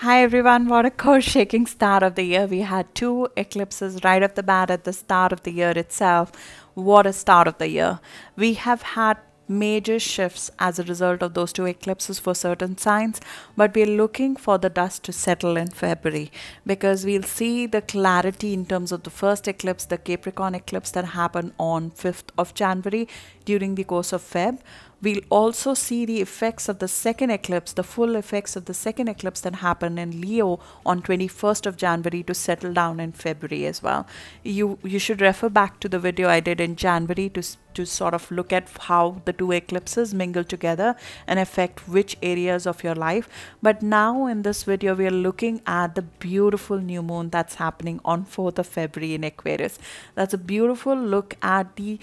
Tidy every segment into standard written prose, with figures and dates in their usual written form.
Hi everyone, what a course shaking start of the year. We had two eclipses right off the bat at the start of the year itself. What a start of the year. We have had major shifts as a result of those two eclipses for certain signs, but we're looking for the dust to settle in February because we'll see the clarity in terms of the first eclipse, the Capricorn eclipse that happened on 5th of January during the course of Feb. We'll also see the effects of the second eclipse, the full effects of the second eclipse that happened in Leo on 21st of January to settle down in February as well. You should refer back to the video I did in January to sort of look at how the two eclipses mingle together and affect which areas of your life. But now in this video, we are looking at the beautiful new moon that's happening on 4th of February in Aquarius. That's a beautiful look at the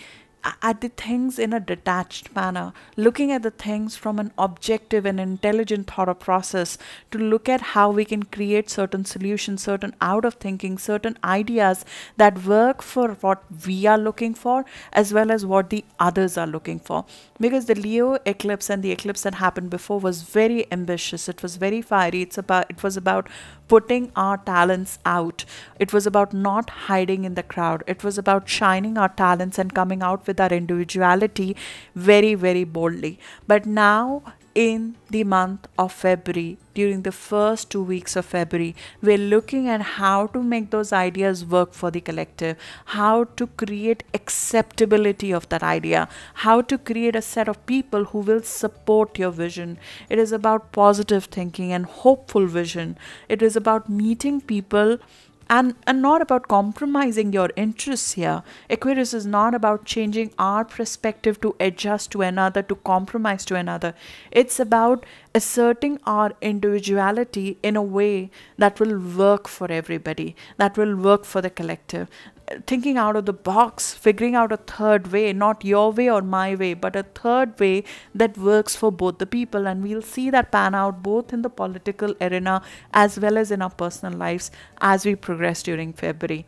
things in a detached manner, looking at the things from an objective and intelligent thought process to look at how we can create certain solutions, certain out of thinking, certain ideas that work for what we are looking for as well as what the others are looking for. Because the Leo eclipse and the eclipse that happened before was very ambitious, it was very fiery, it was about putting our talents out. It was about not hiding in the crowd. It was about shining our talents and coming out with our individuality very, very boldly. But now, in the month of February, during the first 2 weeks of February, we're looking at how to make those ideas work for the collective, how to create acceptability of that idea, how to create a set of people who will support your vision. It is about positive thinking and hopeful vision. It is about meeting people and not about compromising your interests here. Aquarius is not about changing our perspective to adjust to another, to compromise to another. It's about asserting our individuality in a way that will work for everybody, that will work for the collective. Thinking out of the box, figuring out a third way, not your way or my way, but a third way that works for both the people. And we'll see that pan out both in the political arena as well as in our personal lives as we progress during February.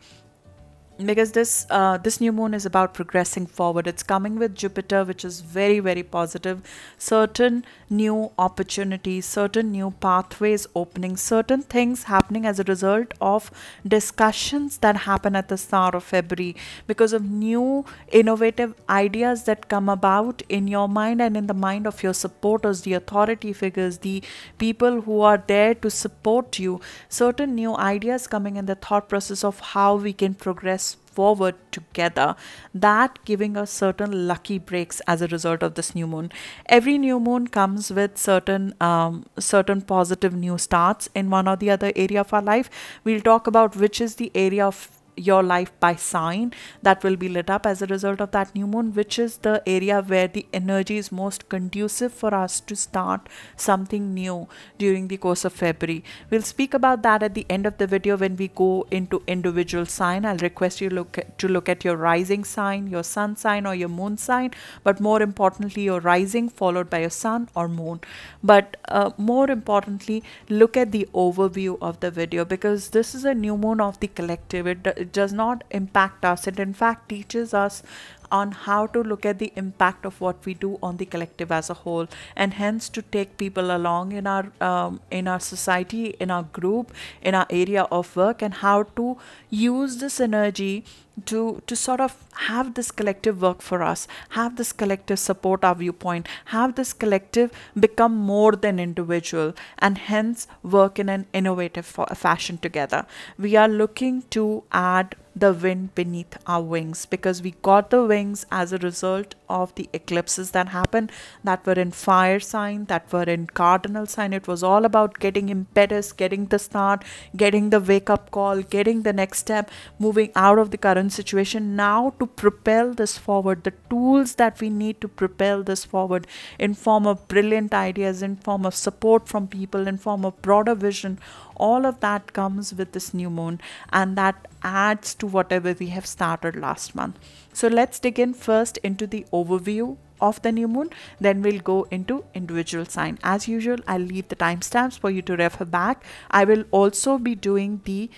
Because this new moon is about progressing forward. It's coming with Jupiter, which is very, very positive. Certain new opportunities, certain new pathways opening, certain things happening as a result of discussions that happen at the start of February, because of new innovative ideas that come about in your mind and in the mind of your supporters, the authority figures, the people who are there to support you. Certain new ideas coming in the thought process of how we can progress forward together, that giving us certain lucky breaks as a result of this new moon. Every new moon comes with certain positive new starts in one or the other area of our life. We'll talk about which is the area of your life by sign that will be lit up as a result of that new moon, which is the area where the energy is most conducive for us to start something new during the course of February. We'll speak about that at the end of the video when we go into individual sign. I'll request you to look at your rising sign, your sun sign or your moon sign, but more importantly your rising followed by your sun or moon. But more importantly, look at the overview of the video, because this is a new moon of the collective. It does not impact us. It in fact teaches us on how to look at the impact of what we do on the collective as a whole, and hence to take people along in our society, in our group, in our area of work, and how to use this energy to sort of have this collective work for us, have this collective support our viewpoint, have this collective become more than individual, and hence work in an innovative fashion together. We are looking to add the wind beneath our wings, because we got the wings as a result of the eclipses that happened, that were in fire sign, that were in cardinal sign. It was all about getting impetus, getting the start, getting the wake up call, getting the next step, moving out of the current situation. Now to propel this forward, the tools that we need to propel this forward in form of brilliant ideas, in form of support from people, in form of broader vision, all of that comes with this new moon, and that adds to whatever we have started last month. So let's dig in first into the overview of the new moon, then we'll go into individual sign. As usual, I'll leave the timestamps for you to refer back. I will also be doing the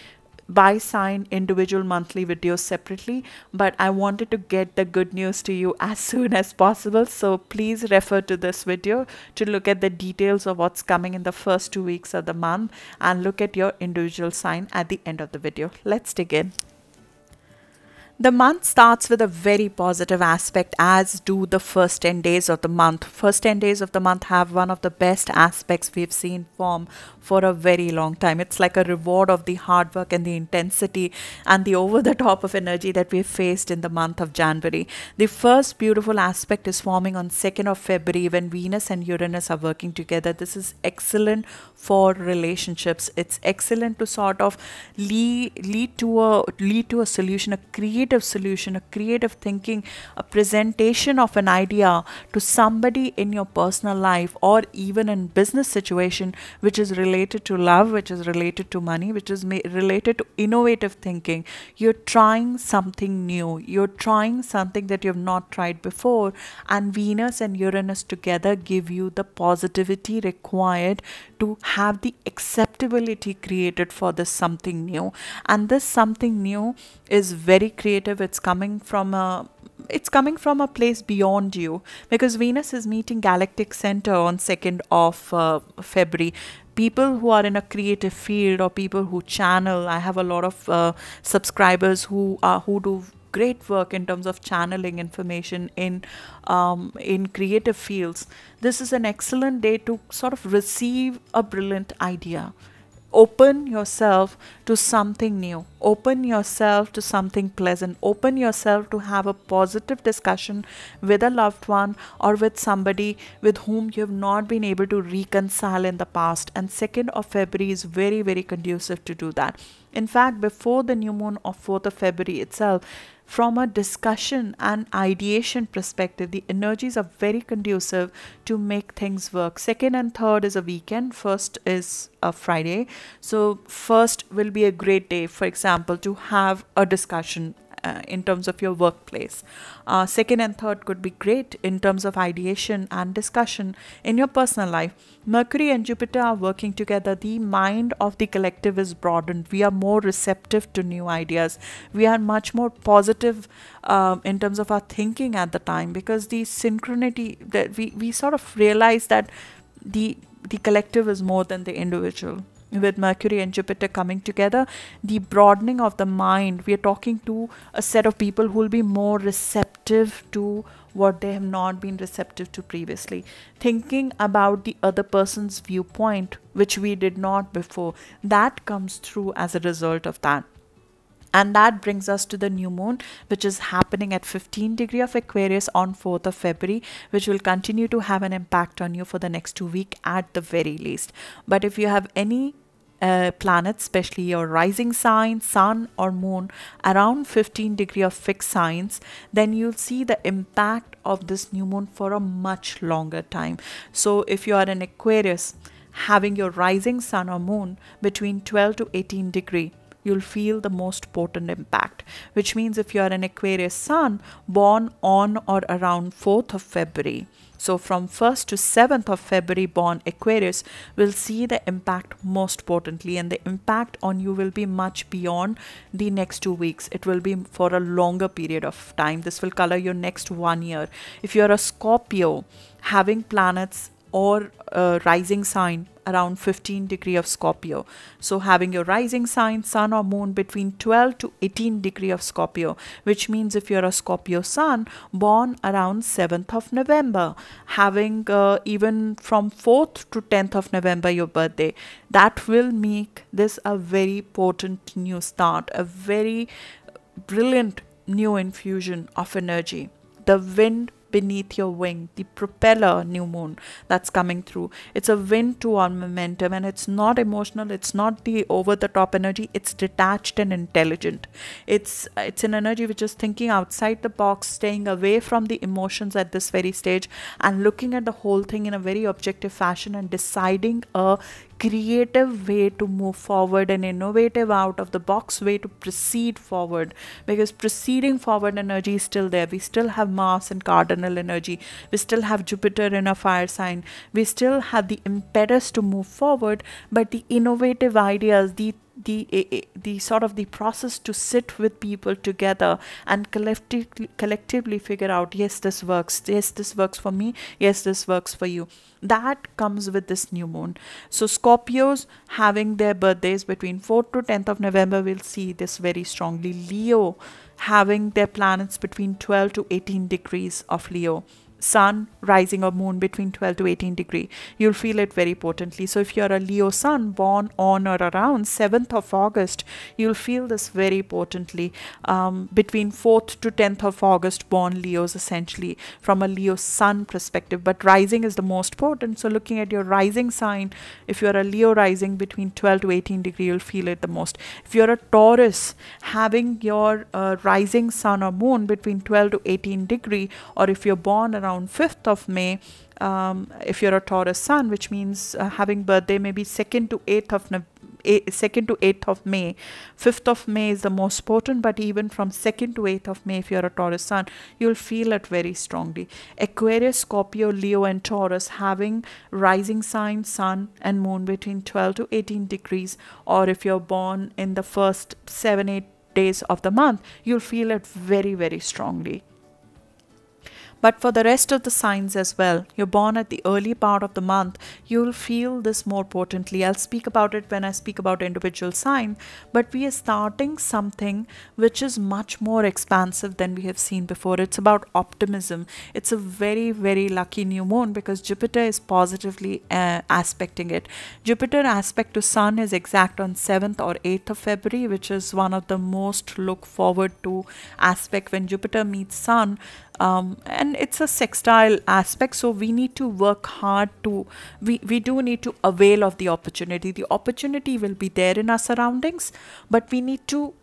by sign individual monthly videos separately, but I wanted to get the good news to you as soon as possible. So please refer to this video to look at the details of what's coming in the first 2 weeks of the month and look at your individual sign at the end of the video. Let's dig in. The month starts with a very positive aspect, as do the first 10 days of the month. First 10 days of the month have one of the best aspects we've seen form for a very long time. It's like a reward of the hard work and the intensity and the over the top of energy that we've faced in the month of January. The first beautiful aspect is forming on 2nd of February when Venus and Uranus are working together. This is excellent for relationships. It's excellent to sort of lead to a solution, a creative solution, a creative thinking, a presentation of an idea to somebody in your personal life or even in business situation, which is related to love, which is related to money, which is related to innovative thinking. You're trying something new. You're trying something that you have not tried before, and Venus and Uranus together give you the positivity required to have the acceptability created for this something new. And this something new is very creative. It's coming from a place beyond you, because Venus is meeting galactic center on 2nd of February. People who are in a creative field or people who channel, I have a lot of subscribers who do great work in terms of channeling information in creative fields. This is an excellent day to sort of receive a brilliant idea. Open yourself to something new. Open yourself to something pleasant. Open yourself to have a positive discussion with a loved one or with somebody with whom you have not been able to reconcile in the past. And 2nd of February is very, very conducive to do that. In fact, before the new moon of 4th of February itself, from a discussion and ideation perspective, the energies are very conducive to make things work. 2nd and 3rd is a weekend. 1st is a Friday. So 1st will be a great day, for example, to have a discussion in terms of your workplace. 2nd and 3rd could be great in terms of ideation and discussion in your personal life. Mercury and Jupiter are working together. The mind of the collective is broadened. We are more receptive to new ideas. We are much more positive in terms of our thinking at the time, because the synchronity that we sort of realize that the collective is more than the individual. With Mercury and Jupiter coming together, the broadening of the mind, we are talking to a set of people who will be more receptive to what they have not been receptive to previously. Thinking about the other person's viewpoint, which we did not before, that comes through as a result of that. And that brings us to the new moon, which is happening at 15 degree of Aquarius on 4th of February, which will continue to have an impact on you for the next 2 weeks at the very least. But if you have any planets, especially your rising sign, sun or moon, around 15 degree of fixed signs, then you'll see the impact of this new moon for a much longer time. So if you are an Aquarius having your rising sun or moon between 12 to 18 degree, you'll feel the most potent impact, which means if you are an Aquarius sun born on or around 4th of February, so from 1st to 7th of February born Aquarius will see the impact most potently, and the impact on you will be much beyond the next 2 weeks. It will be for a longer period of time. This will color your next 1 year. If you're a Scorpio having planets or rising sign around 15 degree of Scorpio, so having your rising sign, sun or moon between 12 to 18 degree of Scorpio, which means if you're a Scorpio sun born around 7th of November, having even from 4th to 10th of November your birthday, that will make this a very potent new start, a very brilliant new infusion of energy. The wind beneath your wing, the propeller new moon that's coming through. It's a wind to our momentum, and it's not emotional. It's not the over the top energy. It's detached and intelligent. It's an energy which is thinking outside the box, staying away from the emotions at this very stage and looking at the whole thing in a very objective fashion and deciding a creative way to move forward, an innovative out of the box way to proceed forward, because proceeding forward energy is still there. We still have Mars and cardinal energy. We still have Jupiter in a fire sign. We still have the impetus to move forward, but the innovative ideas, the sort of the process to sit with people together and collectively figure out, yes, this works, yes, this works for me, yes, this works for you. That comes with this new moon. So Scorpios having their birthdays between 4th to 10th of November will see this very strongly. Leo having their planets between 12 to 18 degrees of Leo. Sun, rising, or moon between 12 to 18 degree, you'll feel it very potently. So if you're a Leo sun born on or around 7th of August, you'll feel this very potently. Between 4th to 10th of August born Leos, essentially from a Leo sun perspective, but rising is the most potent. So looking at your rising sign, if you're a Leo rising between 12 to 18 degree, you'll feel it the most. If you're a Taurus having your rising sun or moon between 12 to 18 degree, or if you're born around 5th of May, if you're a Taurus sun, which means having birthday maybe 2nd to 8th of 2nd to 8th of May. 5th of May is the most potent, but even from 2nd to 8th of May, if you're a Taurus sun, you'll feel it very strongly. Aquarius, Scorpio, Leo, and Taurus having rising sign, sun, and moon between 12 to 18 degrees, or if you're born in the first 7-8 days of the month, you'll feel it very, very strongly. But for the rest of the signs as well, you're born at the early part of the month, you'll feel this more potently. I'll speak about it when I speak about individual sign, but we are starting something which is much more expansive than we have seen before. It's about optimism. It's a very, very lucky new moon because Jupiter is positively aspecting it. Jupiter aspect to Sun is exact on 7th or 8th of February, which is one of the most look forward to aspect when Jupiter meets Sun. And it's a sextile aspect, so we need to work hard to, we do need to avail of the opportunity. The opportunity will be there in our surroundings, but we need to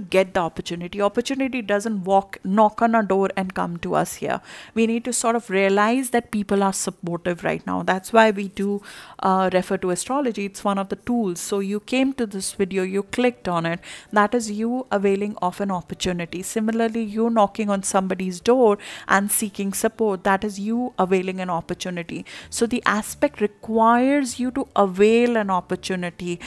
get the opportunity. Opportunity doesn't knock on our door and come to us here. We need to sort of realize that people are supportive right now. That's why we do refer to astrology. It's one of the tools. So you came to this video, you clicked on it. That is you availing of an opportunity. Similarly, you knocking on somebody's door and seeking support. That is you availing an opportunity. So the aspect requires you to avail an opportunity.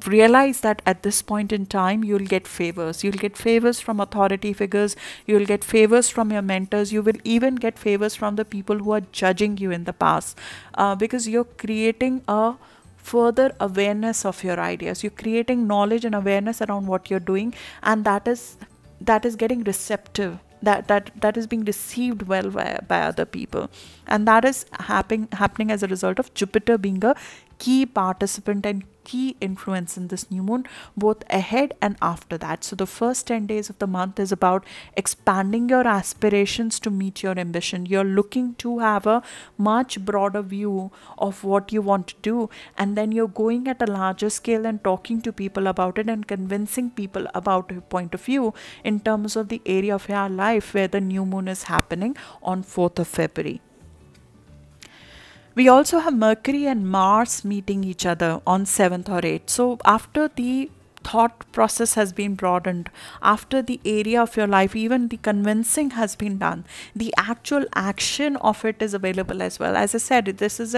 Realize that at this point in time, you'll get favors. You'll get favors from authority figures. You'll get favors from your mentors. You will even get favors from the people who are judging you in the past, because you're creating a further awareness of your ideas. You're creating knowledge and awareness around what you're doing, and that is getting receptive. That is being received well by other people, and that is happening as a result of Jupiter being a key participant and key influence in this new moon, both ahead and after that. So the first 10 days of the month is about expanding your aspirations to meet your ambition. You're looking to have a much broader view of what you want to do, and then you're going at a larger scale and talking to people about it and convincing people about your point of view in terms of the area of your life where the new moon is happening on 4th of February. We also have Mercury and Mars meeting each other on 7th or 8th. So after the thought process has been broadened, after the area of your life, even the convincing has been done, the actual action of it is available as well. As I said, this is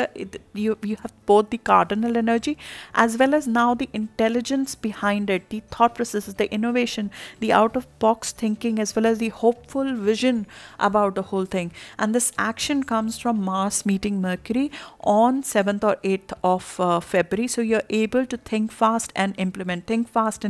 you have both the cardinal energy as well as now the intelligence behind it, the thought processes, the innovation, the out of box thinking, as well as the hopeful vision about the whole thing. And this action comes from Mars meeting Mercury on 7th or 8th of February. So you're able to think fast and implement, think fast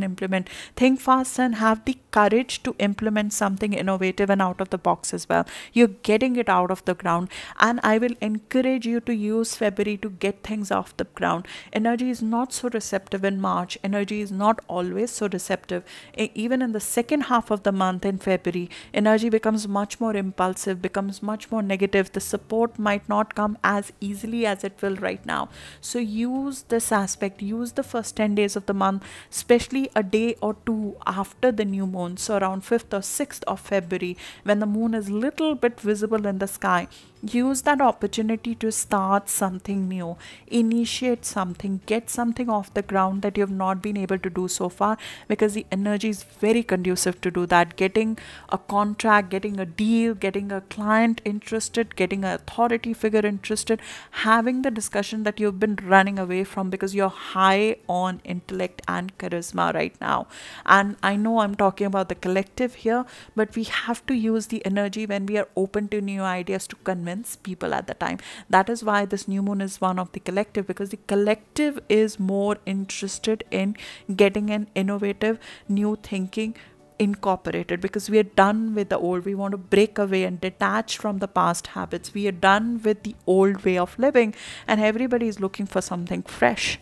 and have the courage to implement something innovative and out of the box as well. You're getting it out of the ground, and I will encourage you to use February to get things off the ground. Energy is not so receptive in March. Energy is not always so receptive. Even in the second half of the month in February, energy becomes much more impulsive, becomes much more negative. The support might not come as easily as it will right now. So use this aspect, use the first 10 days of the month, especially a day or two after the new moon, so around 5th or 6th of February, when the moon is little bit visible in the sky. Use that opportunity to start something new, initiate something, get something off the ground that you have not been able to do so far, because the energy is very conducive to do that. Getting a contract, getting a deal, getting a client interested, getting an authority figure interested, having the discussion that you've been running away from because you're high on intellect and charisma right now. And I know I'm talking about the collective here, but we have to use the energy when we are open to new ideas to convince people at the time. That is why this new moon is one of the collective, because the collective is more interested in getting an innovative new thinking incorporated, because we are done with the old. We want to break away and detach from the past habits. We are done with the old way of living, and everybody is looking for something fresh.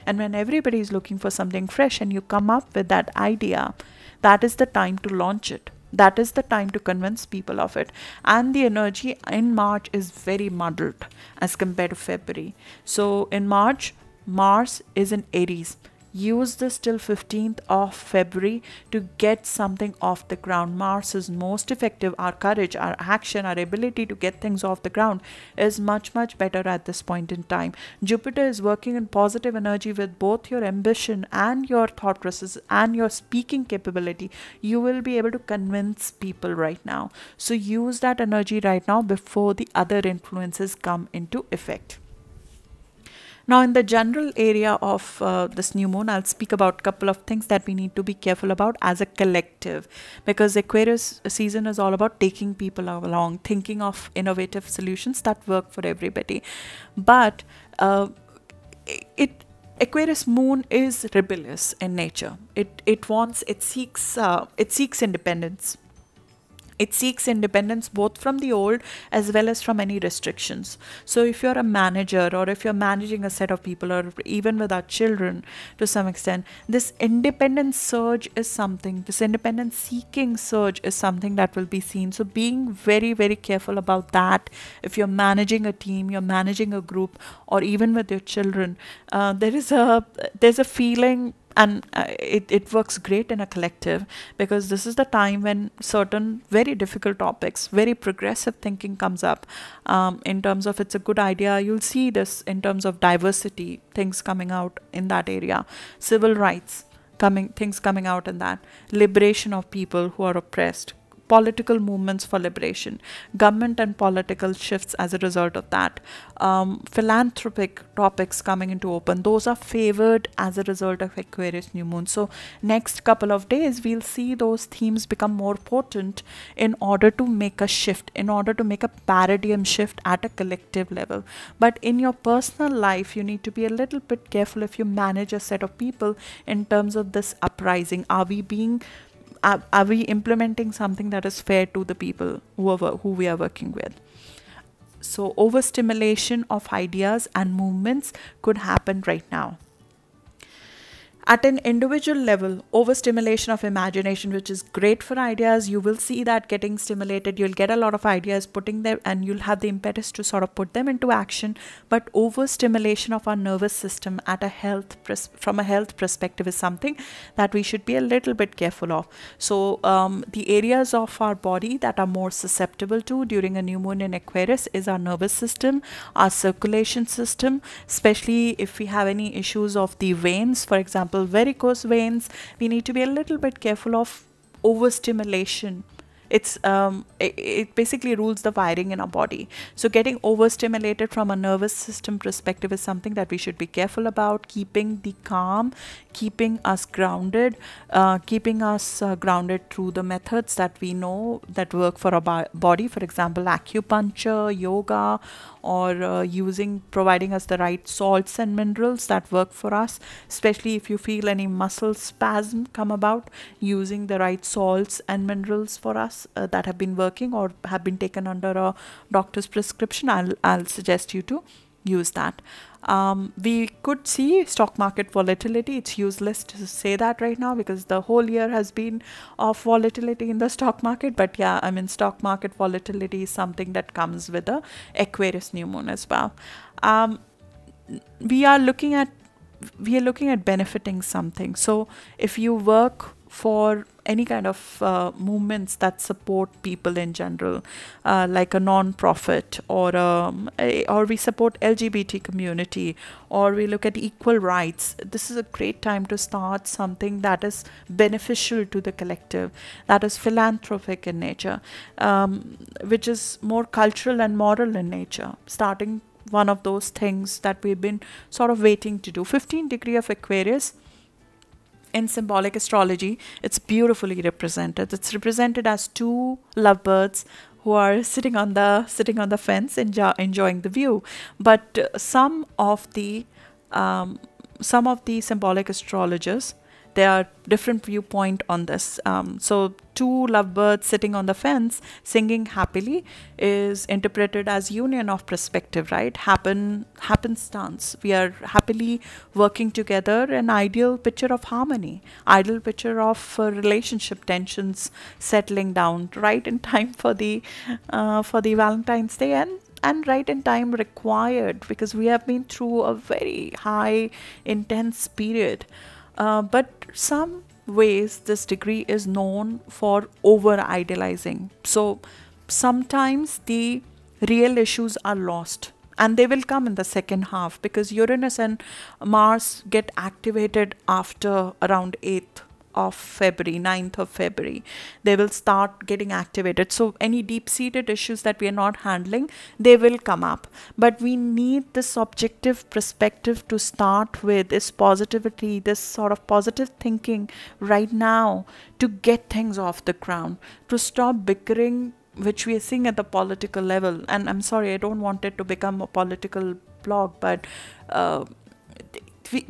And when everybody is looking for something fresh and you come up with that idea, that is the time to launch it. That is the time to convince people of it. And the energy in March is very muddled as compared to February. So in March, Mars is in Aries. Use this till 15th of February to get something off the ground. Mars is most effective. Our courage, our action, our ability to get things off the ground is much, much better at this point in time. Jupiter is working in positive energy with both your ambition and your thought process and your speaking capability. You will be able to convince people right now. So use that energy right now before the other influences come into effect. Now, in the general area of this new moon, I'll speak about a couple of things that we need to be careful about as a collective, because Aquarius season is all about taking people along, thinking of innovative solutions that work for everybody. But Aquarius moon is rebellious in nature. It seeks independence. It seeks independence both from the old as well as from any restrictions. So if you're a manager, or if you're managing a set of people, or even with our children to some extent, this independence surge is something, this independence seeking surge is something that will be seen. So being very, very careful about that. If you're managing a team, you're managing a group, or even with your children, there's a feeling, and it works great in a collective, because this is the time when certain very difficult topics, very progressive thinking comes up. In terms of it's a good idea, you'll see this in terms of diversity, things coming out in that area, civil rights things coming out in that, liberation of people who are oppressed, political movements for liberation, government and political shifts as a result of that, philanthropic topics coming into open. Those are favored as a result of Aquarius new moon. So next couple of days, we'll see those themes become more potent in order to make a shift, in order to make a paradigm shift at a collective level. But in your personal life, you need to be a little bit careful if you manage a set of people in terms of this uprising. Are we implementing something that is fair to the people who we are working with? So overstimulation of ideas and movements could happen right now. At an individual level, overstimulation of imagination, which is great for ideas, you will see that getting stimulated. You'll get a lot of ideas putting them, and you'll have the impetus to sort of put them into action. But overstimulation of our nervous system from a health perspective is something that we should be a little bit careful of. So the areas of our body that are more susceptible to during a new moon in Aquarius is our nervous system, our circulation system, especially if we have any issues of the veins, for example, varicose veins. We need to be a little bit careful of overstimulation. It basically rules the wiring in our body. So getting overstimulated from a nervous system perspective is something that we should be careful about. Keeping the calm, keeping us grounded, grounded through the methods that we know that work for our body. For example, acupuncture, yoga, or providing us the right salts and minerals that work for us, especially if you feel any muscle spasm come about, using the right salts and minerals for us that have been working or have been taken under a doctor's prescription. I'll suggest you to use that. We could see stock market volatility. It's useless to say that right now because the whole year has been of volatility in the stock market. But yeah, I mean, stock market volatility is something that comes with the Aquarius new moon as well. We are looking at benefiting something. So if you work for any kind of movements that support people in general, like a non-profit, or we support LGBT community, or we look at equal rights. This is a great time to start something that is beneficial to the collective, that is philanthropic in nature, which is more cultural and moral in nature. Starting one of those things that we've been sort of waiting to do. 15 degree of Aquarius in symbolic astrology, it's beautifully represented. It's represented as two lovebirds who are sitting on the fence, enjoying the view. But some of the symbolic astrologers, there are different viewpoint on this. So two lovebirds sitting on the fence singing happily is interpreted as union of perspective, right? Happenstance. We are happily working together, an ideal picture of harmony, ideal picture of relationship tensions settling down, right in time for the Valentine's Day, and right in time required, because we have been through a very high intense period. But some ways this degree is known for over idealizing. So sometimes the real issues are lost, and they will come in the second half, because Uranus and Mars get activated after around 8th of February, 9th of February. They will start getting activated. So any deep-seated issues that we are not handling, they will come up. But we need this objective perspective to start with, this positivity, this sort of positive thinking right now, to get things off the ground, to stop bickering, which we are seeing at the political level. And I'm sorry, I don't want it to become a political blog, but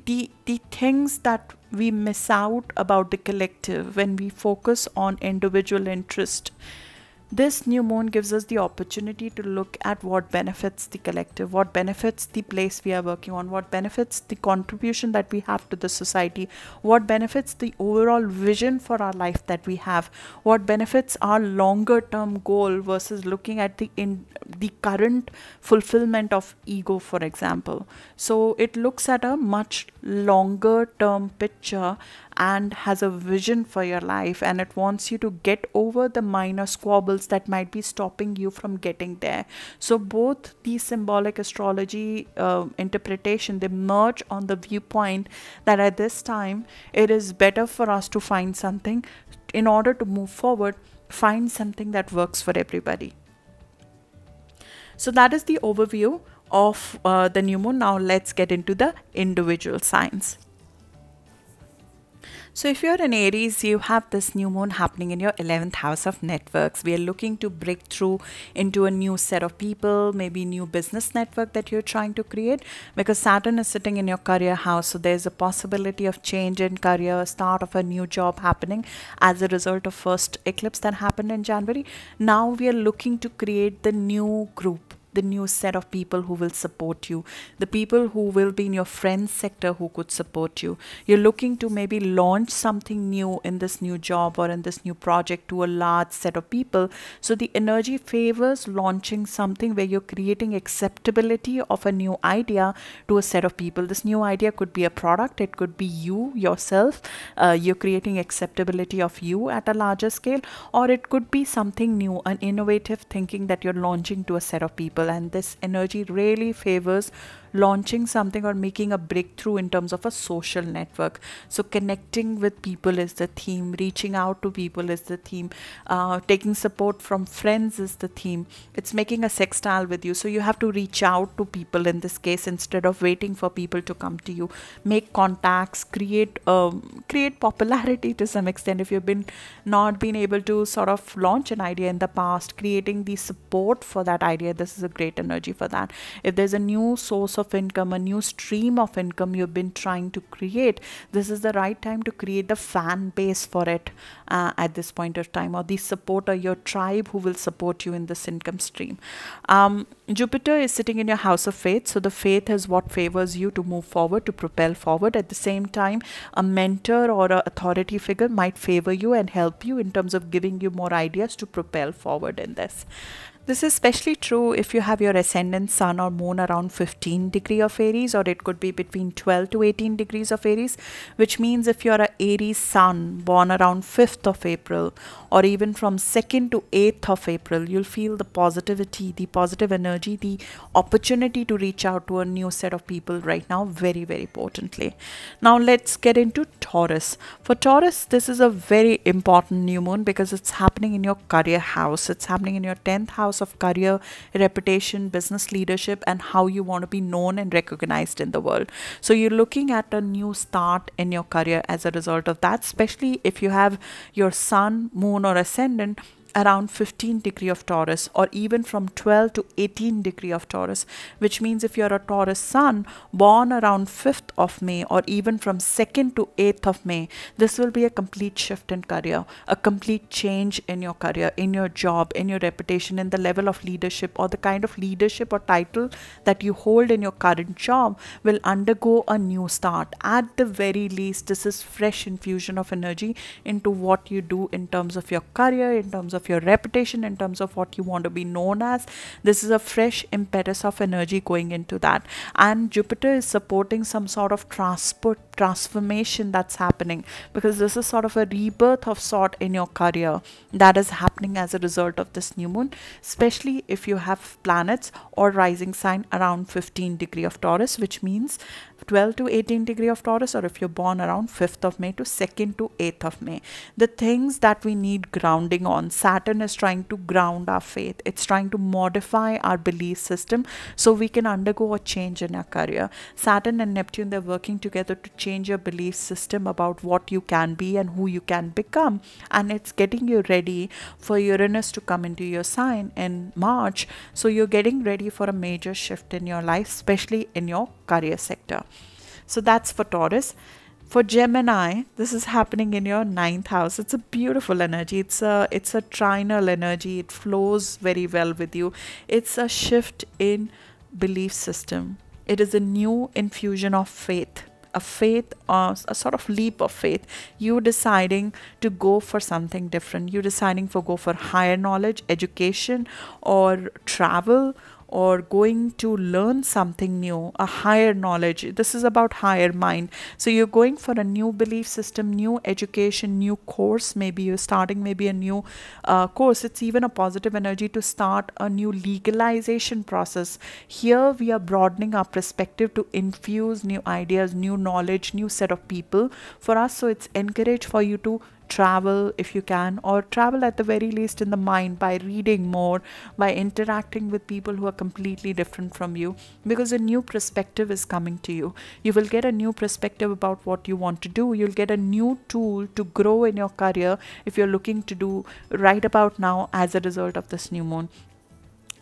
the things that we miss out about the collective when we focus on individual interest. This new moon gives us the opportunity to look at what benefits the collective, what benefits the place we are working on, what benefits the contribution that we have to the society, what benefits the overall vision for our life that we have, what benefits our longer term goal versus looking at the current fulfillment of ego, for example. So it looks at a much longer term picture and has a vision for your life, and it wants you to get over the minor squabbles that might be stopping you from getting there. So both the symbolic astrology interpretation, they merge on the viewpoint that at this time it is better for us to find something, in order to move forward, find something that works for everybody. So that is the overview of the new moon. Now let's get into the individual signs. So if you're an Aries, you have this new moon happening in your 11th house of networks. We are looking to break through into a new set of people, maybe new business network that you're trying to create, because Saturn is sitting in your career house. So there's a possibility of change in career, start of a new job happening as a result of first eclipse that happened in January. Now we are looking to create the new group, the new set of people who will support you, the people who will be in your friends sector who could support you. You're looking to maybe launch something new in this new job or in this new project to a large set of people. So the energy favors launching something where you're creating acceptability of a new idea to a set of people. This new idea could be a product, it could be you yourself, you're creating acceptability of you at a larger scale, or it could be something new, an innovative thinking that you're launching to a set of people. And this energy really favors launching something or making a breakthrough in terms of a social network. So connecting with people is the theme, reaching out to people is the theme, taking support from friends is the theme. It's making a sextile with you, so you have to reach out to people in this case instead of waiting for people to come to you. Make contacts, create popularity to some extent. If you've not been able to sort of launch an idea in the past, creating the support for that idea, this is a great energy for that. If there's a new source of income, a new stream of income you've been trying to create, this is the right time to create the fan base for it at this point of time, or the supporter, your tribe who will support you in this income stream. Jupiter is sitting in your house of faith, so the faith is what favors you to move forward, to propel forward. At the same time, a mentor or an authority figure might favor you and help you in terms of giving you more ideas to propel forward in this. This is especially true if you have your ascendant sun or moon around 15 degree of Aries, or it could be between 12 to 18 degrees of Aries, which means if you're a Aries sun born around 5th of April or even from 2nd to 8th of April, you'll feel the positivity, the positive energy, the opportunity to reach out to a new set of people right now very, very potently. Now let's get into Taurus. For Taurus, this is a very important new moon because it's happening in your career house. It's happening in your 10th house of career, reputation, business leadership, and how you want to be known and recognized in the world. So you're looking at a new start in your career as a result of that, especially if you have your sun, moon, or ascendant around 15 degree of Taurus, or even from 12 to 18 degree of Taurus, which means if you're a Taurus sun born around 5th of May or even from 2nd to 8th of May, this will be a complete shift in career, a complete change in your career, in your job, in your reputation, in the level of leadership, or the kind of leadership or title that you hold in your current job will undergo a new start. At the very least, this is fresh infusion of energy into what you do in terms of your career, in terms of your reputation, in terms of what you want to be known as. This is a fresh impetus of energy going into that, and Jupiter is supporting some sort of transformation that's happening, because this is sort of a rebirth of sort in your career that is happening as a result of this new moon, especially if you have planets or rising sign around 15 degree of Taurus, which means 12 to 18 degree of Taurus, or if you're born around 5th of May to 2nd to 8th of May. The things that we need grounding on, Saturn is trying to ground our faith. It's trying to modify our belief system so we can undergo a change in our career. Saturn and Neptune, they're working together to change your belief system about what you can be and who you can become. And it's getting you ready for Uranus to come into your sign in March. So you're getting ready for a major shift in your life, especially in your career sector. So that's for Taurus. For Gemini, this is happening in your 9th house. It's a beautiful energy. It's a trinal energy. It flows very well with you. It's a shift in belief system. It is a new infusion of faith. A sort of leap of faith. You deciding to go for something different. You deciding to go for higher knowledge, education, or travel, or going to learn something new, a higher knowledge. This is about higher mind. So you're going for a new belief system, new education, new course. Maybe you're starting maybe a new course. It's even a positive energy to start a new legalization process. Here we are broadening our perspective to infuse new ideas, new knowledge, new set of people for us. So it's encouraged for you to travel if you can, or travel at the very least in the mind by reading more, by interacting with people who are completely different from you, because a new perspective is coming to you. You will get a new perspective about what you want to do. You'll get a new tool to grow in your career if you're looking to do right about now as a result of this new moon.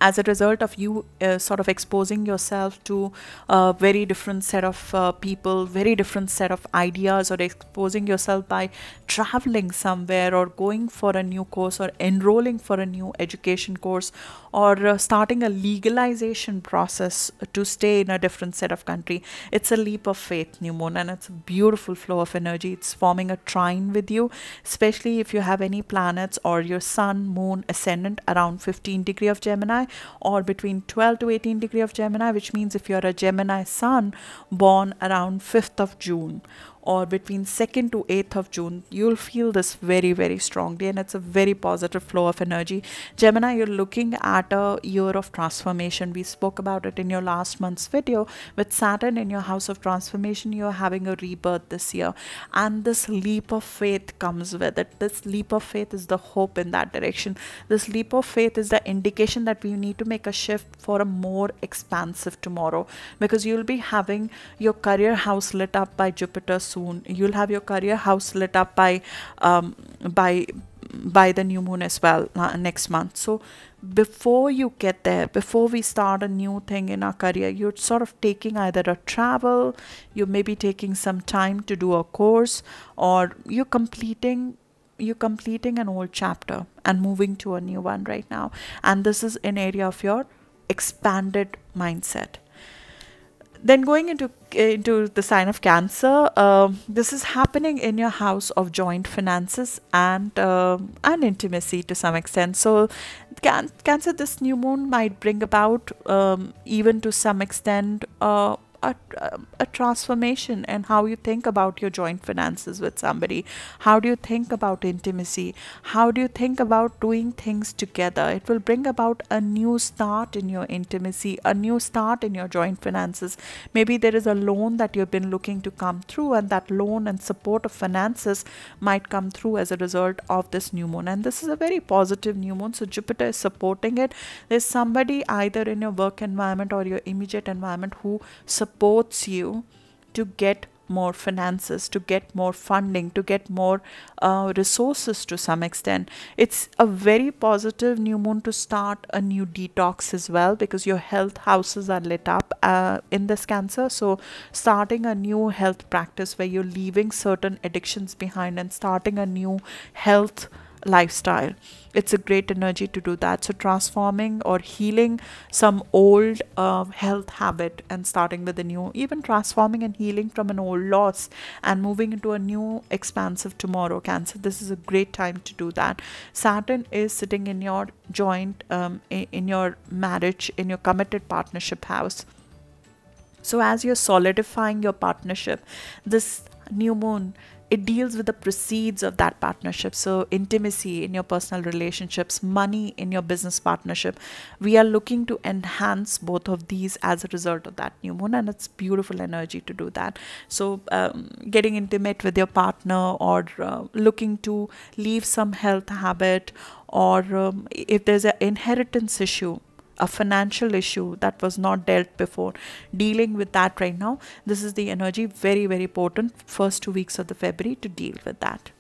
As a result of you sort of exposing yourself to a very different set of people, very different set of ideas, or exposing yourself by traveling somewhere, or going for a new course, or enrolling for a new education course, or starting a legalization process to stay in a different set of country. It's a leap of faith, new moon, and it's a beautiful flow of energy. It's forming a trine with you, especially if you have any planets or your sun, moon, ascendant around 15 degree of Gemini, or between 12 to 18 degree of Gemini, which means if you're a Gemini sun born around 5th of June or between 2nd to 8th of June, you'll feel this very, very strongly, and it's a very positive flow of energy. Gemini, you're looking at a year of transformation. We spoke about it in your last month's video. With Saturn in your house of transformation, you're having a rebirth this year, and this leap of faith comes with it. This leap of faith is the hope in that direction. This leap of faith is the indication that we need to make a shift for a more expansive tomorrow, because you'll be having your career house lit up by Jupiter soon. You'll have your career house lit up by the new moon as well next month. So before you get there, before we start a new thing in our career, you're sort of taking either a travel, you may be taking some time to do a course, or you're completing an old chapter and moving to a new one right now. And this is an area of your expanded mindset. Then going into the sign of Cancer, this is happening in your house of joint finances and intimacy to some extent. So Cancer, this new moon might bring about, even to some extent, a transformation in how you think about your joint finances with somebody. How do you think about intimacy? How do you think about doing things together? It will bring about a new start in your intimacy, a new start in your joint finances. Maybe there is a loan that you've been looking to come through, and that loan and support of finances might come through as a result of this new moon. And this is a very positive new moon, so Jupiter is supporting it. There's somebody either in your work environment or your immediate environment who supports you to get more finances, to get more funding, to get more resources to some extent. It's a very positive new moon to start a new detox as well, because your health houses are lit up in this Cancer. So starting a new health practice where you're leaving certain addictions behind and starting a new health lifestyle, it's a great energy to do that. So transforming or healing some old health habit and starting with a new, even transforming and healing from an old loss and moving into a new expansive tomorrow, Cancer. This is a great time to do that. Saturn is sitting in your joint, in your marriage, in your committed partnership house. So as you're solidifying your partnership, this new moon, it deals with the proceeds of that partnership. So intimacy in your personal relationships, money in your business partnership. We are looking to enhance both of these as a result of that new moon, and it's beautiful energy to do that. So getting intimate with your partner, or looking to leave some health habit, or if there's an inheritance issue, a financial issue that was not dealt before, dealing with that right now. This is the energy, very, very important first 2 weeks of the February to deal with that.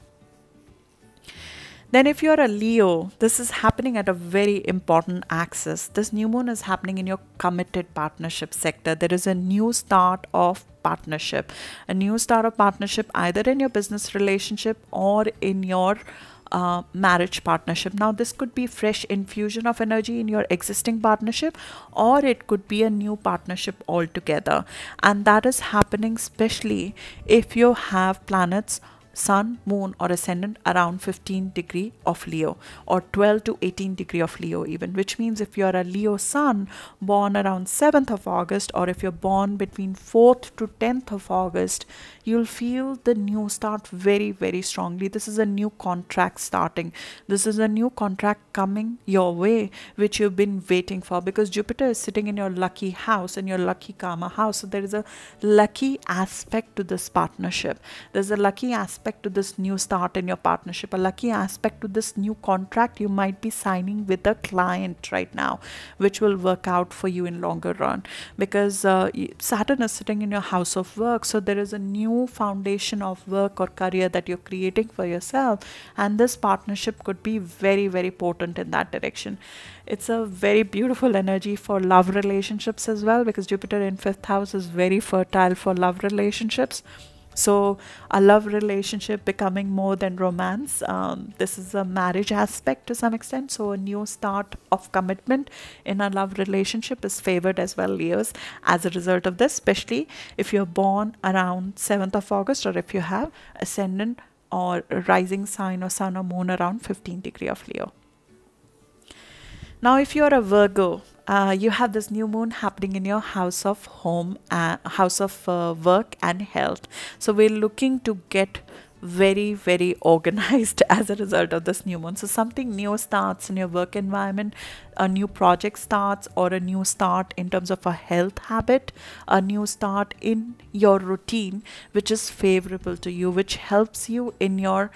Then if you're a Leo, this is happening at a very important axis. This new moon is happening in your committed partnership sector. There is a new start of partnership, either in your business relationship or in your marriage partnership. Now this could be fresh infusion of energy in your existing partnership, or it could be a new partnership altogether, and that is happening especially if you have planets, Sun, Moon or Ascendant around 15 degree of Leo, or 12 to 18 degree of Leo even, which means if you're a Leo Sun born around 7th of August, or if you're born between 4th to 10th of August, you'll feel the new start very, very strongly. This is a new contract starting. This is a new contract coming your way, which you've been waiting for, because Jupiter is sitting in your lucky house, in your lucky karma house. So there is a lucky aspect to this partnership. There's a lucky aspect to this new start in your partnership, a lucky aspect to this new contract you might be signing with a client right now, which will work out for you in longer run, because Saturn is sitting in your house of work. So there is a new foundation of work or career that you're creating for yourself, and this partnership could be very, very potent in that direction. It's a very beautiful energy for love relationships as well, because Jupiter in 5th house is very fertile for love relationships. So a love relationship becoming more than romance. This is a marriage aspect to some extent. So a new start of commitment in a love relationship is favored as well, Leos, as a result of this, especially if you're born around 7th of August, or if you have ascendant or rising sign or sun or moon around 15 degree of Leo. Now, if you're a Virgo, you have this new moon happening in your house of home, house of work and health. So we're looking to get very, very organized as a result of this new moon. So something new starts in your work environment, a new project starts, or a new start in terms of a health habit, a new start in your routine, which is favorable to you, which helps you in your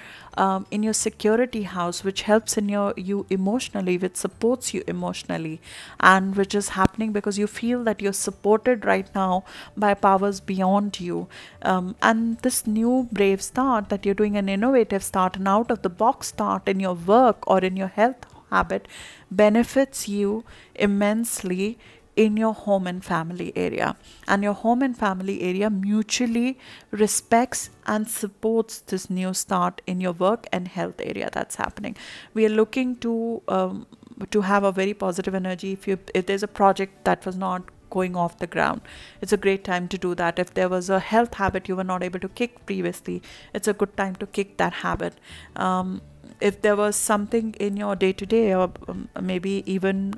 security house, which helps in you emotionally, which supports you emotionally, and which is happening because you feel that you're supported right now by powers beyond you. And this new brave start that you're doing, an innovative start, an out of the box start in your work or in your health habit, benefits you immensely in your home and family area, and your home and family area mutually respects and supports this new start in your work and health area that's happening. We are looking to have a very positive energy. If there's a project that was not going off the ground. It's a great time to do that. If there was a health habit you were not able to kick previously, it's a good time to kick that habit. If there was something in your day-to-day, or maybe even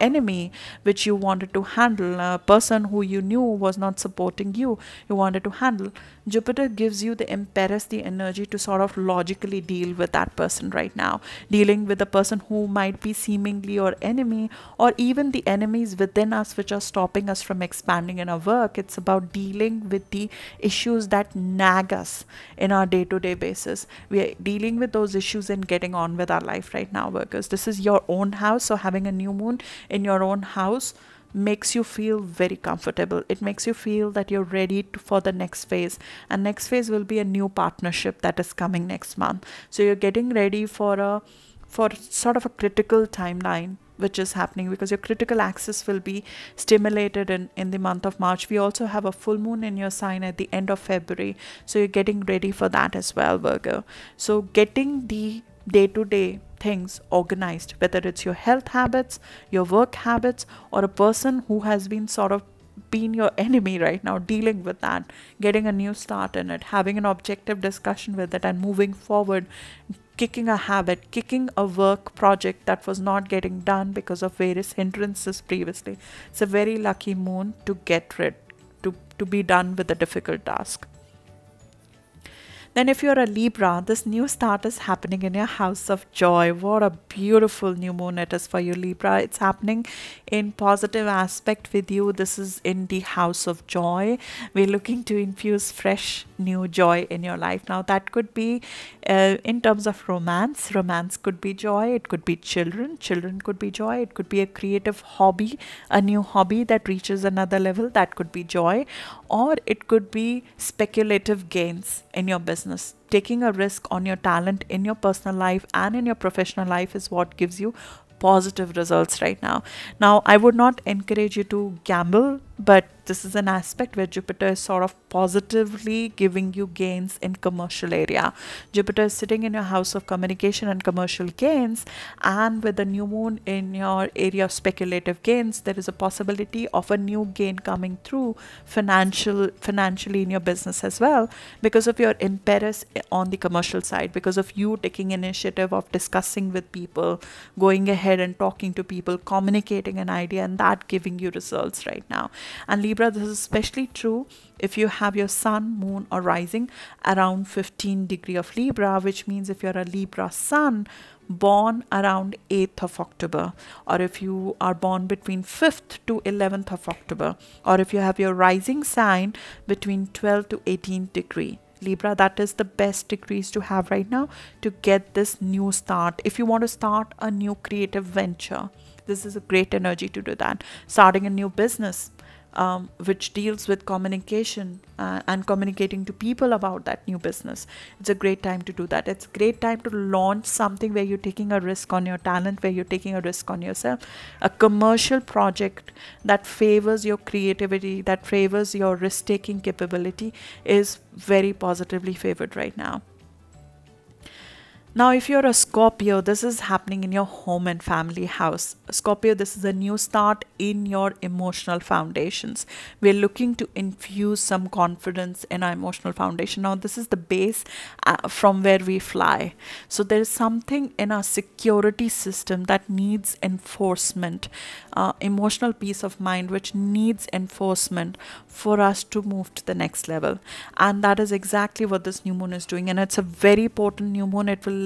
enemy which you wanted to handle, a person who you knew was not supporting you, you wanted to handle, Jupiter gives you the impetus, the energy to sort of logically deal with that person right now. Dealing with a person who might be seemingly your enemy, or even the enemies within us which are stopping us from expanding in our work. It's about dealing with the issues that nag us in our day-to-day basis. We are dealing with those issues and getting on with our life right now, workers. This is your own house, so having a new moon in your own house makes you feel very comfortable. It makes you feel that you're ready for the next phase, and next phase will be a new partnership that is coming next month. So you're getting ready for sort of a critical timeline which is happening, because your critical axis will be stimulated in the month of March. We also have a full moon in your sign at the end of February, so you're getting ready for that as well, Virgo. So getting the day-to-day things organized, whether it's your health habits, your work habits, or a person who has been sort of been your enemy right now, dealing with that, getting a new start in it, having an objective discussion with it, and moving forward, kicking a habit, kicking a work project that was not getting done because of various hindrances previously. It's a very lucky moon to get rid, to be done with a difficult task. Then if you're a Libra, this new start is happening in your house of joy. What a beautiful new moon it is for you, Libra. It's happening in positive aspect with you. This is in the house of joy. We're looking to infuse fresh new joy in your life. Now that could be in terms of romance. Romance could be joy. It could be children. Children could be joy. It could be a creative hobby, a new hobby that reaches another level. That could be joy. Or it could be speculative gains in your business. Taking a risk on your talent in your personal life and in your professional life is what gives you positive results right now. Now, I would not encourage you to gamble, but this is an aspect where Jupiter is sort of positively giving you gains in commercial area. Jupiter is sitting in your house of communication and commercial gains, and with the new moon in your area of speculative gains, there is a possibility of a new gain coming through financially in your business as well, because of your impetus on the commercial side, because of you taking initiative of discussing with people, going ahead and talking to people, communicating an idea, and that giving you results right now. And Libra, this is especially true if you have your sun, moon, or rising around 15 degree of Libra, which means if you're a Libra sun born around 8th of October, or if you are born between 5th to 11th of October, or if you have your rising sign between 12 to 18th degree. Libra, that is the best degrees to have right now to get this new start. If you want to start a new creative venture, this is a great energy to do that. Starting a new business, which deals with communication and communicating to people about that new business. It's a great time to do that. It's a great time to launch something where you're taking a risk on your talent, where you're taking a risk on yourself. A commercial project that favors your creativity, that favors your risk-taking capability is very positively favored right now. Now, if you're a Scorpio, this is happening in your home and family house. Scorpio, this is a new start in your emotional foundations. We're looking to infuse some confidence in our emotional foundation. Now, this is the base from where we fly. So there is something in our security system that needs enforcement, emotional peace of mind, which needs enforcement for us to move to the next level. And that is exactly what this new moon is doing. And it's a very potent new moon. It will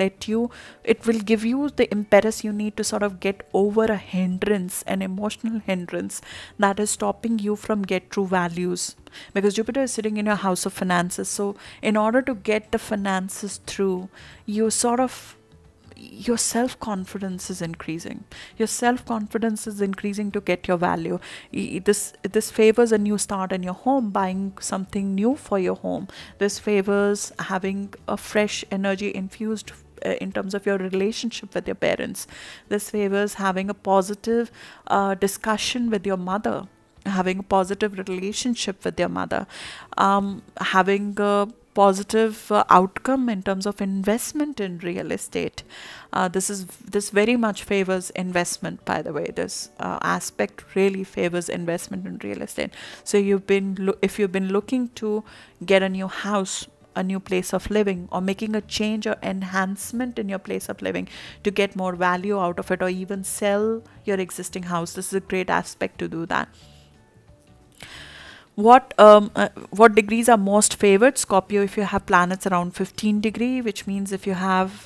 give you the impetus you need to sort of get over a hindrance, an emotional hindrance that is stopping you from get true values, because Jupiter is sitting in your house of finances. So in order to get the finances through, your self-confidence is increasing. Your self-confidence is increasing to get your value. This favors a new start in your home, buying something new for your home. This favors having a fresh energy infused in terms of your relationship with your parents. This favors having a positive discussion with your mother, having a positive relationship with your mother, having a positive outcome in terms of investment in real estate. This very much favors investment, by the way. This aspect really favors investment in real estate. So if you've been looking to get a new house, a new place of living, or making a change or enhancement in your place of living to get more value out of it, or even sell your existing house, this is a great aspect to do that. What degrees are most favored? Scorpio, if you have planets around 15 degree, which means if you have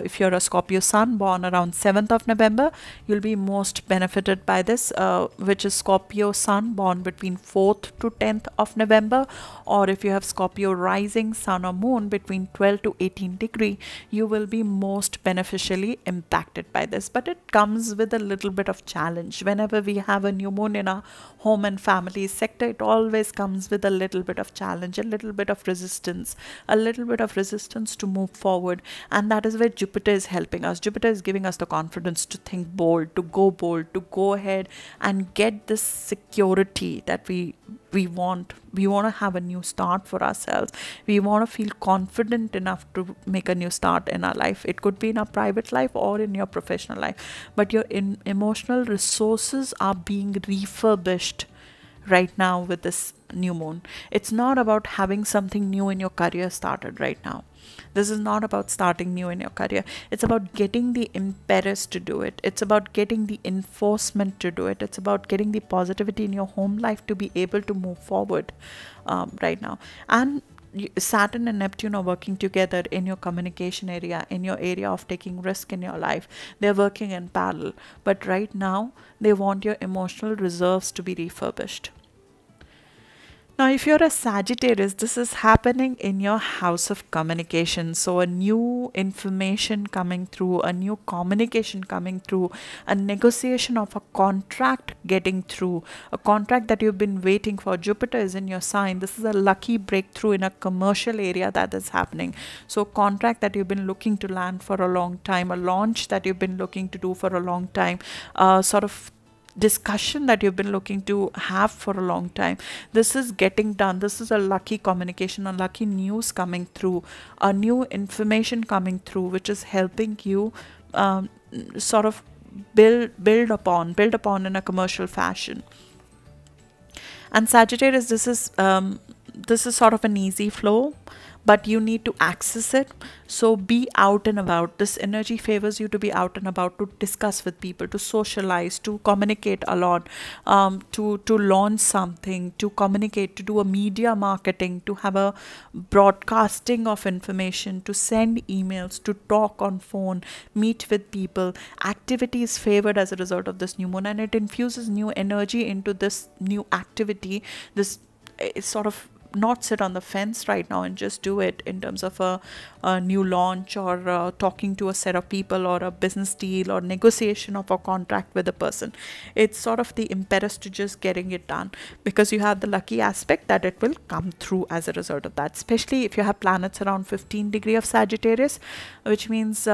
if you're a Scorpio sun born around 7th of November, you'll be most benefited by this, which is Scorpio sun born between 4th to 10th of November, or if you have Scorpio rising sun or moon between 12 to 18 degree, you will be most beneficially impacted by this. But it comes with a little bit of challenge. Whenever we have a new moon in our home and family sector, it always comes with a little bit of challenge, a little bit of resistance, to move forward. And that is where Jupiter is helping us. Jupiter is giving us the confidence to think bold, to go ahead and get this security that we want. We want to have a new start for ourselves. We want to feel confident enough to make a new start in our life. It could be in our private life or in your professional life, but your emotional resources are being refurbished right now with this new moon. It's not about having something new in your career started right now. This is not about starting new in your career. It's about getting the impetus to do it. It's about getting the enforcement to do it. It's about getting the positivity in your home life to be able to move forward right now. And Saturn and Neptune are working together in your communication area, in your area of taking risk in your life. They're working in parallel. But right now, they want your emotional reserves to be refurbished. Now, if you're a Sagittarius, this is happening in your house of communication. So a new information coming through, a new communication coming through, a negotiation of a contract getting through, a contract that you've been waiting for. Jupiter is in your sign. This is a lucky breakthrough in a commercial area that is happening. So contract that you've been looking to land for a long time, a launch that you've been looking to do for a long time, sort of discussion that you've been looking to have for a long time. This is getting done. This is a lucky communication, a lucky news coming through, a new information coming through, which is helping you sort of build upon in a commercial fashion. And Sagittarius, this is sort of an easy flow, but you need to access it. So be out and about. This energy favors you to be out and about, to discuss with people, to socialize, to communicate a lot, to launch something, to communicate, to do a media marketing, to have a broadcasting of information, to send emails, to talk on phone, meet with people. Activity is favored as a result of this new moon, and it infuses new energy into this new activity. This is sort of not sit on the fence right now and just do it in terms of a new launch, or talking to a set of people, or a business deal, or negotiation of a contract with a person. It's sort of the impetus to just getting it done, because you have the lucky aspect that it will come through as a result of that, especially if you have planets around 15 degree of Sagittarius, which means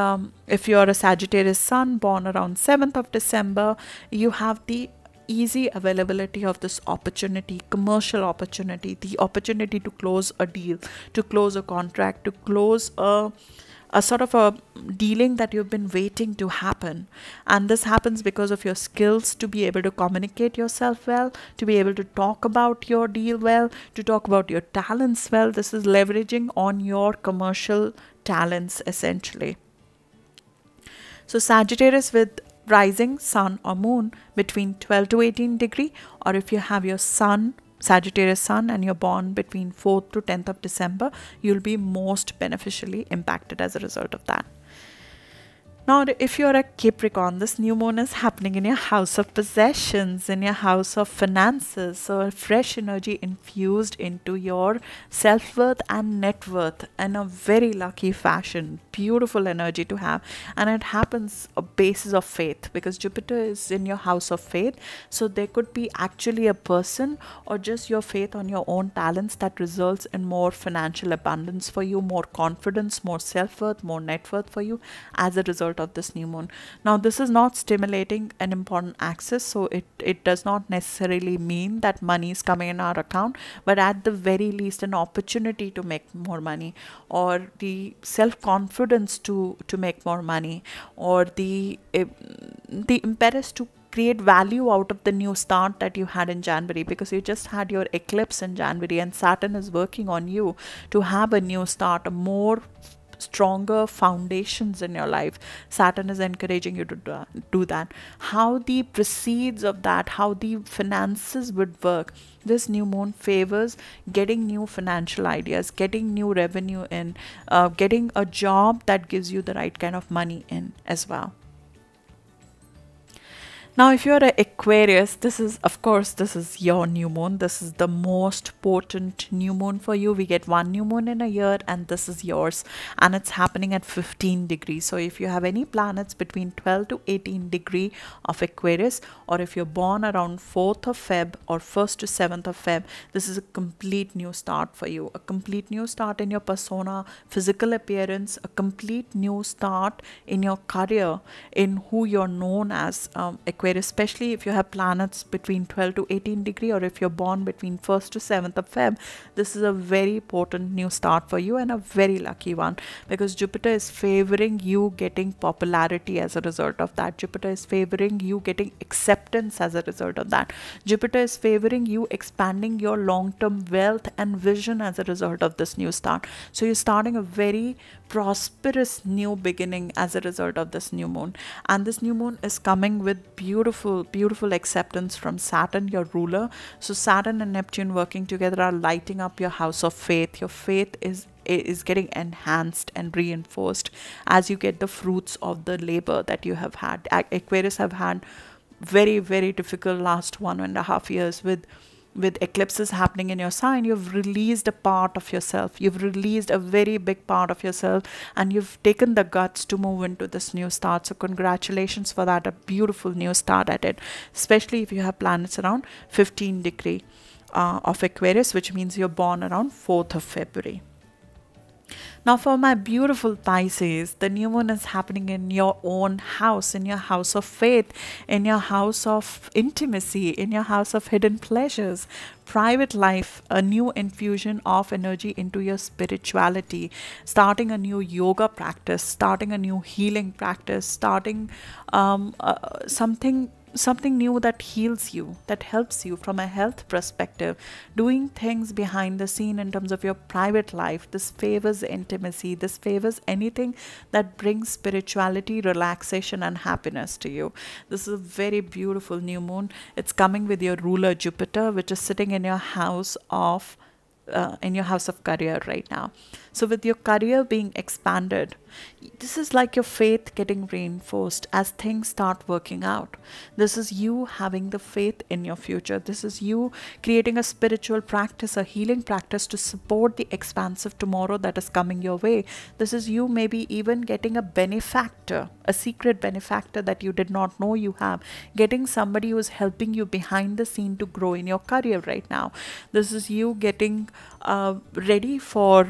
if you're a Sagittarius sun born around 7th of December, you have the easy availability of this opportunity, commercial opportunity, the opportunity to close a deal, to close a contract, to close a sort of a dealing that you've been waiting to happen. And this happens because of your skills to be able to communicate yourself well, to be able to talk about your deal well, to talk about your talents well. This is leveraging on your commercial talents essentially. So Sagittarius with rising sun or moon between 12 to 18 degree, or if you have your sun, Sagittarius sun, and you're born between 4th to 10th of December, you'll be most beneficially impacted as a result of that. Now, if you're a Capricorn, this new moon is happening in your house of possessions, in your house of finances. So a fresh energy infused into your self-worth and net worth in a very lucky fashion. Beautiful energy to have. And it happens a basis of faith, because Jupiter is in your house of faith. So there could be actually a person, or just your faith on your own talents, that results in more financial abundance for you, more confidence, more self-worth, more net worth for you as a result result of this new moon. Now, this is not stimulating an important axis, so it does not necessarily mean that money is coming in our account, but at the very least an opportunity to make more money, or the self-confidence to make more money, or the impetus to create value out of the new start that you had in January, because you just had your eclipse in January and Saturn is working on you to have a new start, a more stronger foundations in your life. Saturn is encouraging you to do that. How the proceeds of that, how the finances would work, this new moon favors getting new financial ideas, getting new revenue in, getting a job that gives you the right kind of money in as well. Now, if you're an Aquarius, this is, of course, this is your new moon. This is the most potent new moon for you. We get one new moon in a year, and this is yours. And it's happening at 15 degrees. So if you have any planets between 12 to 18 degree of Aquarius, or if you're born around 4th of Feb or 1st to 7th of Feb, this is a complete new start for you. A complete new start in your persona, physical appearance, a complete new start in your career, in who you're known as, Aquarius. Especially if you have planets between 12 to 18 degree, or if you're born between 1st to 7th of Feb, this is a very potent new start for you, and a very lucky one, because Jupiter is favoring you getting popularity as a result of that. Jupiter is favoring you getting acceptance as a result of that. Jupiter is favoring you expanding your long-term wealth and vision as a result of this new start. So you're starting a very prosperous new beginning as a result of this new moon. And this new moon is coming with beautiful acceptance from Saturn, your ruler. So Saturn and Neptune working together are lighting up your house of faith. Your faith is getting enhanced and reinforced as you get the fruits of the labor that you have had. Aquarius have had very difficult last 1.5 years with eclipses happening in your sign. You've released a part of yourself. You've released a very big part of yourself, and you've taken the guts to move into this new start. So congratulations for that. A beautiful new start at it, especially if you have planets around 15 degree of Aquarius, which means you're born around 4th of February. Now, for my beautiful Pisces, the new moon is happening in your own house, in your house of faith, in your house of intimacy, in your house of hidden pleasures, private life, a new infusion of energy into your spirituality, starting a new yoga practice, starting a new healing practice, starting something new that heals you, that helps you from a health perspective, doing things behind the scene in terms of your private life. This favors intimacy. This favors anything that brings spirituality, relaxation, and happiness to you. This is a very beautiful new moon. It's coming with your ruler Jupiter, which is sitting in your house of career right now. So with your career being expanded, this is like your faith getting reinforced as things start working out. This is you having the faith in your future. This is you creating a spiritual practice, a healing practice to support the expansive tomorrow that is coming your way. This is you maybe even getting a benefactor, a secret benefactor that you did not know you have, getting somebody who is helping you behind the scene to grow in your career right now. This is you getting ready for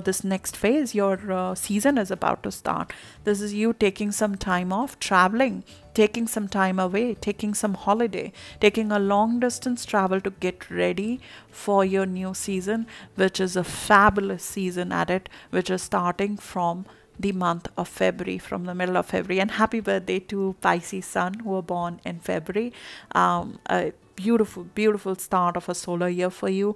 this next phase. Your season is about to start. This is you taking some time off, traveling, taking some time away, taking some holiday, taking a long distance travel to get ready for your new season, which is a fabulous season at it, which is starting from the month of February, from the middle of February. And happy birthday to Pisces Sun, who were born in February. A beautiful start of a solar year for you,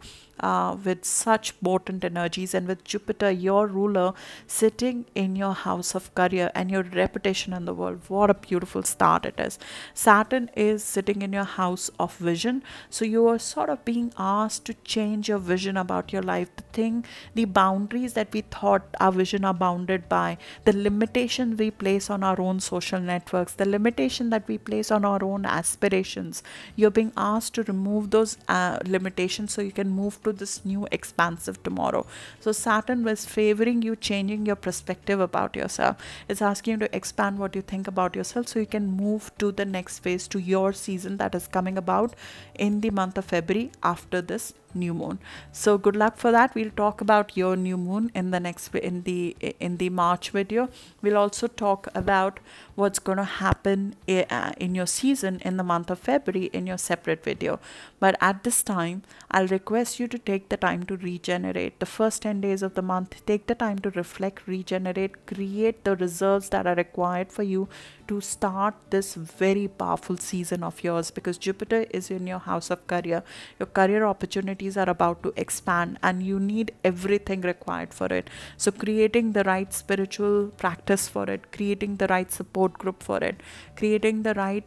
with such potent energies, and with Jupiter, your ruler, sitting in your house of career and your reputation in the world. What a beautiful start it is. Saturn is sitting in your house of vision, so you are sort of being asked to change your vision about your life. The boundaries that we thought our vision are bounded by, the limitations we place on our own social networks, the limitation that we place on our own aspirations, you're being asked to remove those limitations so you can move to this new expansive tomorrow. So Saturn was favoring you changing your perspective about yourself. It's asking you to expand what you think about yourself so you can move to the next phase, to your season that is coming about in the month of February after this new moon. So good luck for that. We'll talk about your new moon in the next in the March video. We'll also talk about what's going to happen in your season in the month of February in your separate video. But at this time, I'll request you to take the time to regenerate. The first 10 days of the month, take the time to reflect, regenerate, create the reserves that are required for you to start this very powerful season of yours, because Jupiter is in your house of career. Your career opportunities are about to expand and you need everything required for it. So creating the right spiritual practice for it, creating the right support group for it, creating the right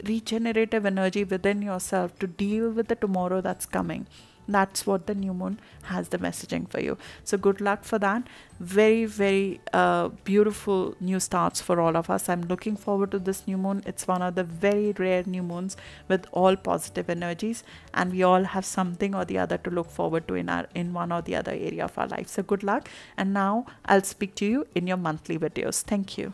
regenerative energy within yourself to deal with the tomorrow that's coming. That's what the new moon has the messaging for you. So good luck for that. Very, very beautiful new starts for all of us. I'm looking forward to this new moon. It's one of the very rare new moons with all positive energies, and we all have something or the other to look forward to in one or the other area of our life. So good luck. And now I'll speak to you in your monthly videos. Thank you.